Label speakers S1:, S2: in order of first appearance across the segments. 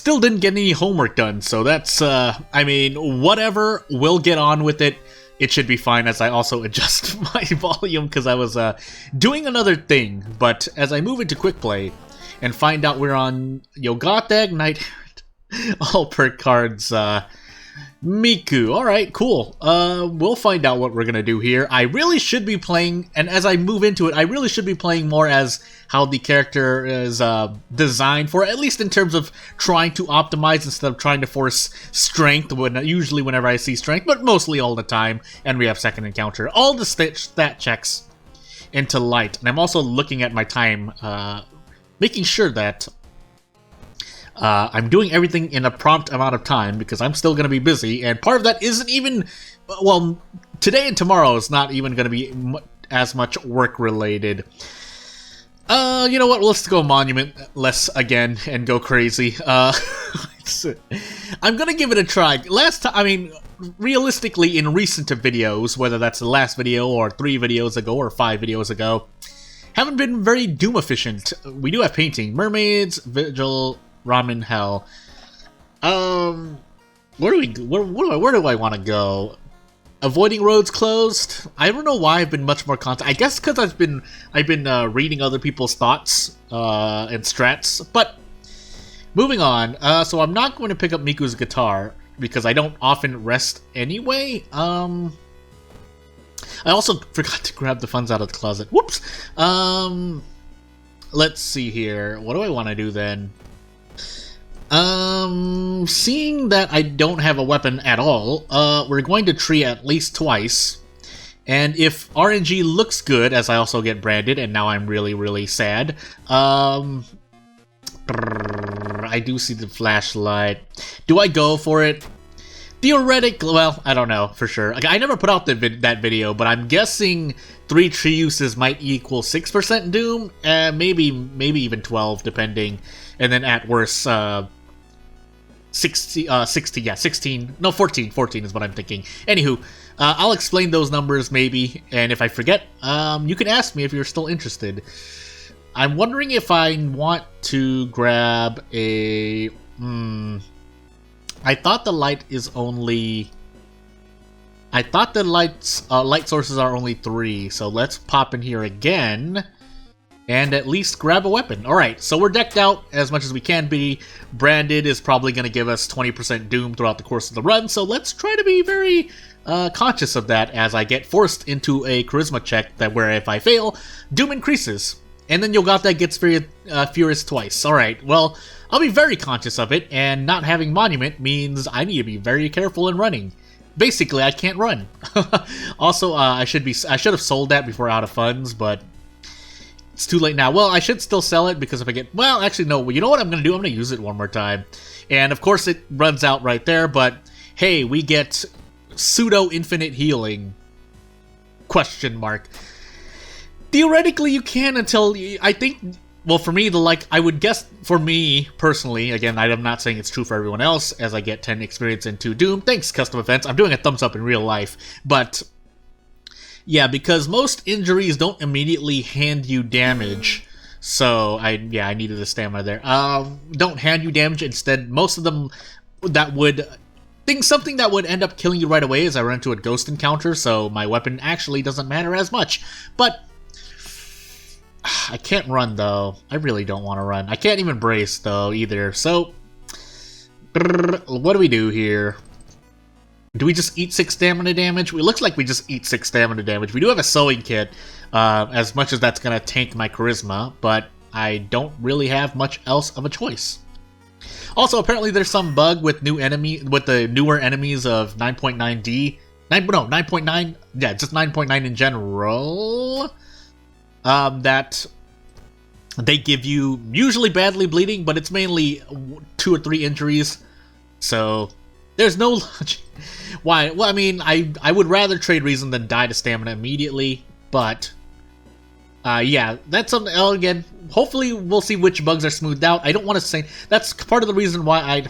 S1: still didn't get any homework done, so that's, I mean, whatever, we'll get on with it. It should be fine as I also adjust my volume because I was doing another thing. But as I move into Quick Play and find out we're on Ygothaeg, Knight Errant, all perk cards, Miku. Alright, cool. We'll find out what we're gonna do here. I really should be playing, and as I move into it, I really should be playing more as how the character is designed for, at least in terms of trying to optimize instead of trying to force strength, usually whenever I see strength, but mostly all the time, and we have second encounter. All the stat checks into light, and I'm also looking at my time, making sure that I'm doing everything in a prompt amount of time because I'm still going to be busy, and part of that isn't even, well, today and tomorrow is not even going to be as much work-related. You know what, let's go monument-less again and go crazy. I'm going to give it a try. Last time, I mean, realistically, in recent videos, whether that's the last video or 3 videos ago or 5 videos ago, haven't been very Doom efficient. We do have painting, mermaids, vigil, ramen, hell. Where do I want to go? Avoiding roads closed. I don't know why I've been much more content. I guess because I've been reading other people's thoughts and strats. But moving on. So I'm not going to pick up Miku's guitar because I don't often rest anyway. I also forgot to grab the funds out of the closet. Whoops. Let's see here. What do I want to do then? Seeing that I don't have a weapon at all, we're going to tree at least twice. And if RNG looks good, as I also get branded, and now I'm really, really sad, I do see the flashlight. Do I go for it? Theoretically, well, I don't know for sure. I never put out that video, but I'm guessing 3 tree uses might equal 6% Doom, maybe even 12, depending. And then at worst, 16, no, 14 is what I'm thinking. Anywho, I'll explain those numbers maybe, and if I forget, you can ask me if you're still interested. I'm wondering if I want to grab a, I thought the light is only, I thought the light sources are only 3, so let's pop in here again. And at least grab a weapon. Alright, so we're decked out as much as we can be. Branded is probably going to give us 20% Doom throughout the course of the run, so let's try to be very conscious of that as I get forced into a charisma check that where if I fail, Doom increases. And then Ygothaeg gets furious twice. Alright, well, I'll be very conscious of it, and not having Monument means I need to be very careful in running. Basically, I can't run. Also, I should have sold that before out of funds, but it's too late now. Well, I should still sell it because if I get... Well, actually, no. You know what I'm going to do? I'm going to use it one more time. And, of course, it runs out right there. But, hey, we get pseudo-infinite healing. Question mark. Theoretically, you can until... I think... Well, for me, I would guess for me, personally, again, I'm not saying it's true for everyone else, as I get 10 experience into Doom. Thanks, custom events. I'm doing a thumbs up in real life. But... yeah, because most injuries don't immediately hand you damage, so I needed the stamina there. Don't hand you damage. Instead, most of them something that would end up killing you right away is I run into a ghost encounter, so my weapon actually doesn't matter as much. But I can't run though. I really don't want to run. I can't even brace though either. So what do we do here? Do we just eat 6 stamina damage? It looks like we just eat 6 stamina damage. We do have a sewing kit, as much as that's going to tank my charisma, but I don't really have much else of a choice. Also, apparently there's some bug with the newer enemies of 9.9D. 9.9? Yeah, just 9.9 in general. That they give you usually badly bleeding, but it's mainly 2 or 3 injuries. So... there's no logic. Why? Well, I mean, I would rather trade reason than die to stamina immediately, but yeah, that's something. Again, hopefully we'll see which bugs are smoothed out. I don't want to say that's part of the reason why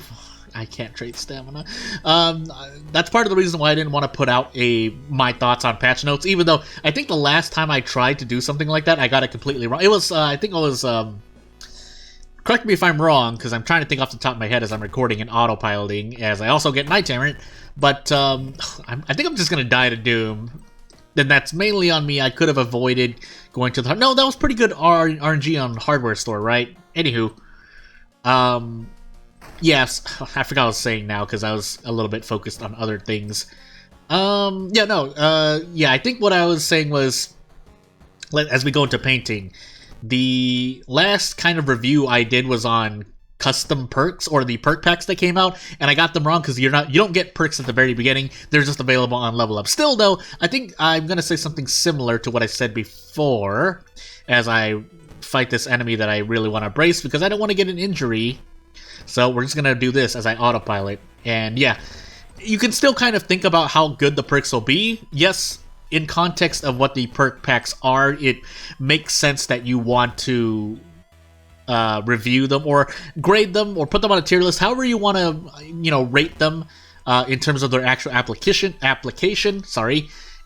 S1: I can't trade stamina. That's part of the reason why I didn't want to put out my thoughts on patch notes, even though I think the last time I tried to do something like that, I got it completely wrong. It was I think it was correct me if I'm wrong, because I'm trying to think off the top of my head as I'm recording and autopiloting, as I also get Night Errant, but I think I'm just going to die to Doom. Then that's mainly on me. I could have avoided going to the... No, that was pretty good RNG on Hardware Store, right? Anywho. Yes, I forgot what I was saying now, because I was a little bit focused on other things. Yeah, I think what I was saying was, as we go into painting, the last kind of review I did was on custom perks, or the perk packs that came out, and I got them wrong because you don't get perks at the very beginning. They're just available on Level Up. Still, though, I think I'm gonna say something similar to what I said before as I fight this enemy that I really want to brace, because I don't want to get an injury. So we're just gonna do this as I autopilot, and yeah, you can still kind of think about how good the perks will be. Yes, in context of what the perk packs are, it makes sense that you want to review them or grade them or put them on a tier list, however you want to, rate them in terms of their actual application.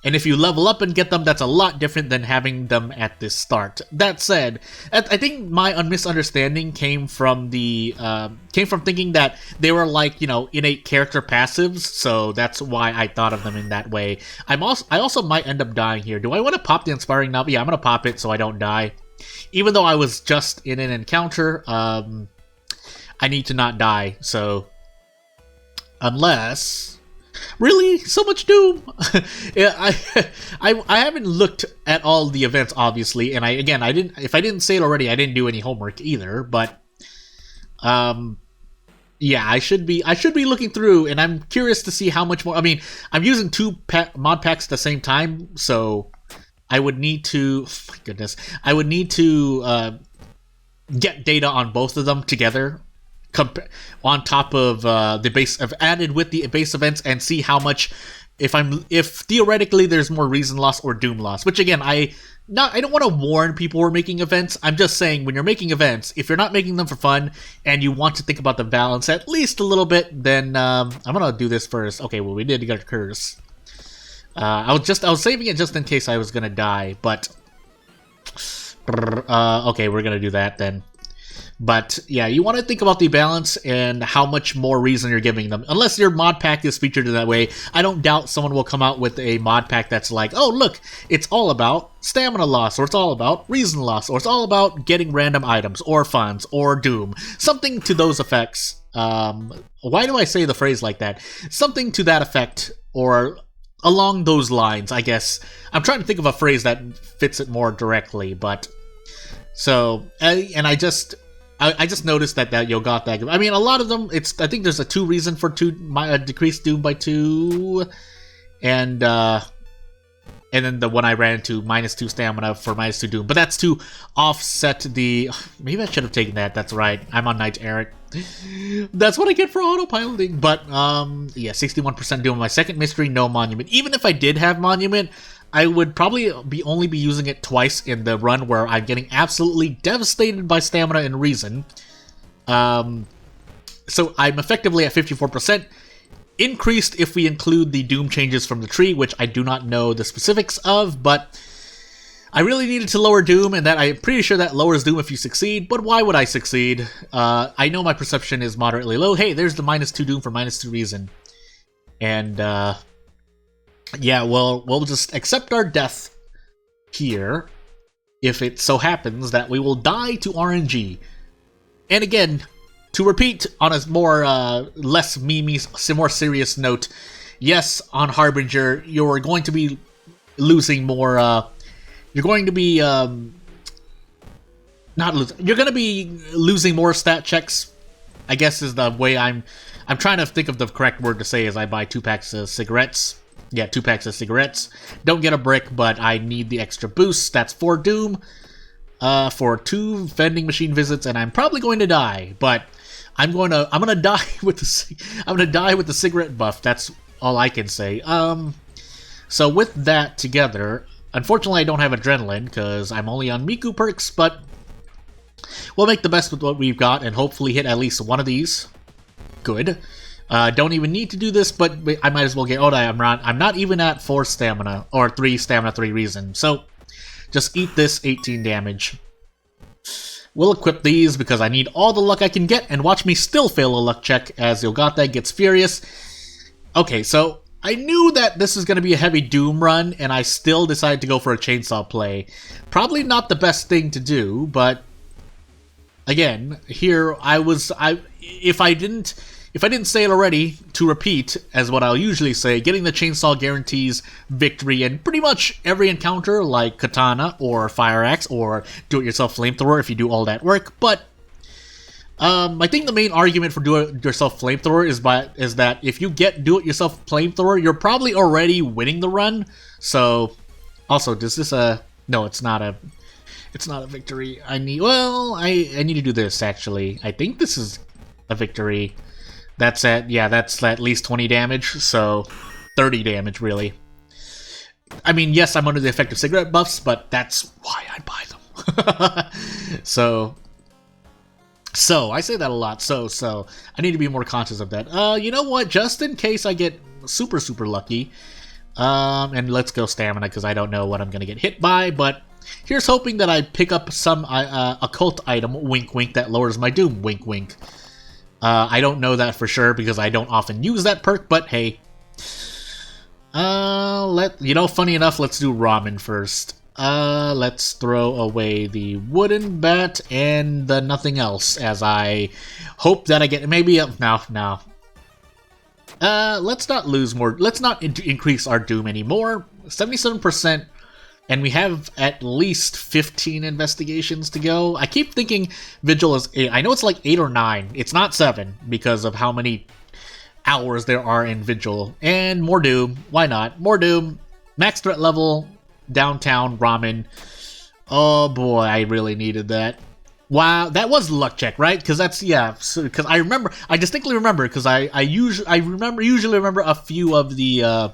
S1: And if you level up and get them, that's a lot different than having them at the start. That said, I think my misunderstanding came from thinking that they were like, innate character passives, so that's why I thought of them in that way. I also might end up dying here. Do I want to pop the Inspiring Novel? Yeah, I'm going to pop it so I don't die. Even though I was just in an encounter, I need to not die, so... Unless... Really? So much Doom? Yeah, I haven't looked at all the events, obviously, and if I didn't say it already, I didn't do any homework either, but... yeah, I should be looking through, and I'm curious to see how much more... I mean, I'm using two mod packs at the same time, so... I would need to, oh my goodness, get data on both of them together, on top of the base of added with the base events, and see how much, if theoretically there's more reason loss or doom loss. Which again, I don't want to warn people who are making events. I'm just saying, when you're making events, if you're not making them for fun and you want to think about the balance at least a little bit, then I'm gonna do this first. Okay, well, we did get a curse. I was saving it just in case I was gonna die, but okay, we're gonna do that then. But yeah, you want to think about the balance and how much more reason you're giving them. Unless your mod pack is featured in that way, I don't doubt someone will come out with a mod pack that's like, oh look, it's all about stamina loss, or it's all about reason loss, or it's all about getting random items, or funds, or doom. Something to those effects. Why do I say the phrase like that? Something to that effect, or... along those lines, I guess. I'm trying to think of a phrase that fits it more directly, but... So, and I just noticed that Ygothaeg... I mean, a lot of them, I think there's a 2 reason for decreased Doom by 2, and then the one I ran into, -2 stamina for -2 Doom. But that's to offset the... Maybe I should have taken that, that's right. I'm on Night Errant. That's what I get for autopiloting. But, yeah, 61% Doom. My second mystery, no Monument. Even if I did have Monument, I would probably only be using it twice in the run where I'm getting absolutely devastated by stamina and reason. So I'm effectively at 54%. Increased if we include the Doom changes from the tree, which I do not know the specifics of, but I really needed to lower Doom, and that I'm pretty sure that lowers Doom if you succeed, but why would I succeed? I know my perception is moderately low. Hey, there's the -2 Doom for -2 reason. And, yeah, well, we'll just accept our death here, if it so happens that we will die to RNG. And again... to repeat, on a more, less memey, more serious note, yes, on Harbinger, you're going to be losing more, you're going to be, you're going to be losing more stat checks, I guess is the way I'm trying to think of the correct word to say as I buy 2 packs of cigarettes. Yeah, 2 packs of cigarettes. Don't get a brick, but I need the extra boost. That's 4 Doom, for 2 vending machine visits, and I'm probably going to die, but... I'm gonna die with the cigarette buff. That's all I can say. So with that together, unfortunately I don't have adrenaline because I'm only on Miku perks, but we'll make the best with what we've got and hopefully hit at least one of these. Good. Don't even need to do this, but I might as well get... Oh, I'm not even at 4 stamina, or 3 stamina, 3 reason. So just eat this 18 damage. We'll equip these because I need all the luck I can get, and watch me still fail a luck check as Ygothaeg gets furious. Okay, so I knew that this is going to be a heavy Doom run, and I still decided to go for a chainsaw play. Probably not the best thing to do, but again, here if I didn't say it already, to repeat, as what I'll usually say, getting the chainsaw guarantees victory in pretty much every encounter, like katana, or fire axe, or do-it-yourself flamethrower if you do all that work, but I think the main argument for do-it-yourself flamethrower is that if you get do-it-yourself flamethrower, you're probably already winning the run, so... Also, does this no, it's not a victory. I need to do this, actually. I think this is a victory. That's at least 20 damage, so 30 damage, really. I mean, yes, I'm under the effect of cigarette buffs, but that's why I buy them. So I say that a lot, so I need to be more conscious of that. You know what, just in case I get super, super lucky, and let's go stamina, because I don't know what I'm going to get hit by, but here's hoping that I pick up some occult item, wink wink, that lowers my doom, wink wink. I don't know that for sure because I don't often use that perk, but hey. Funny enough, let's do ramen first. Let's throw away the wooden bat and the nothing else, as I hope that I get no. Let's not lose more. Let's not increase our doom anymore. 77%. And we have at least 15 investigations to go. I keep thinking Vigil is 8. I know it's like 8 or 9. It's not 7 because of how many hours there are in Vigil. And more Doom. Why not? More Doom. Max threat level. Downtown ramen. Oh boy, I really needed that. Wow, that was a luck check, right? Because that's, yeah, because I distinctly remember, because I usually remember a few of the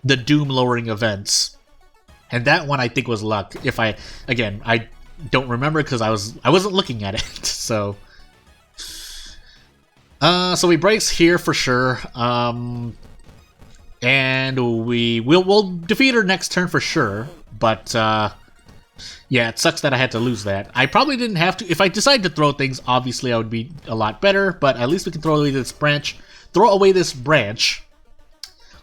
S1: Doom lowering events. And that one I think was luck. I don't remember because I wasn't looking at it. So we brace here for sure. And we'll defeat her next turn for sure. But yeah, it sucks that I had to lose that. I probably didn't have to. If I decided to throw things, obviously I would be a lot better. But at least we can throw away this branch.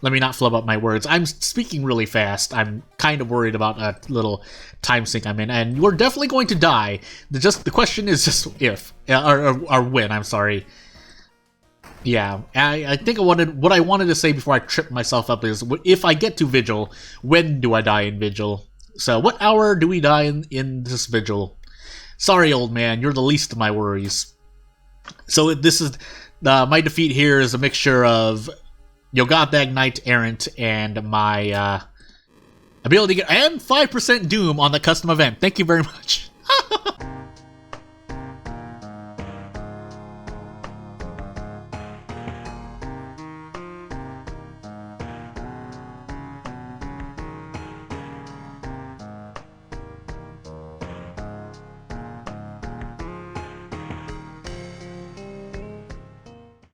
S1: Let me not flub up my words. I'm speaking really fast. I'm kind of worried about a little time sink I'm in, and we're definitely going to die. The question is just if, or when. I'm sorry. Yeah, I think what I wanted to say before I tripped myself up is, if I get to Vigil, when do I die in Vigil? So what hour do we die in this Vigil? Sorry, old man, you're the least of my worries. So this is my defeat here is a mixture of Ygothaeg Knight Errant and my ability to get, and 5% Doom on the custom event. Thank you very much.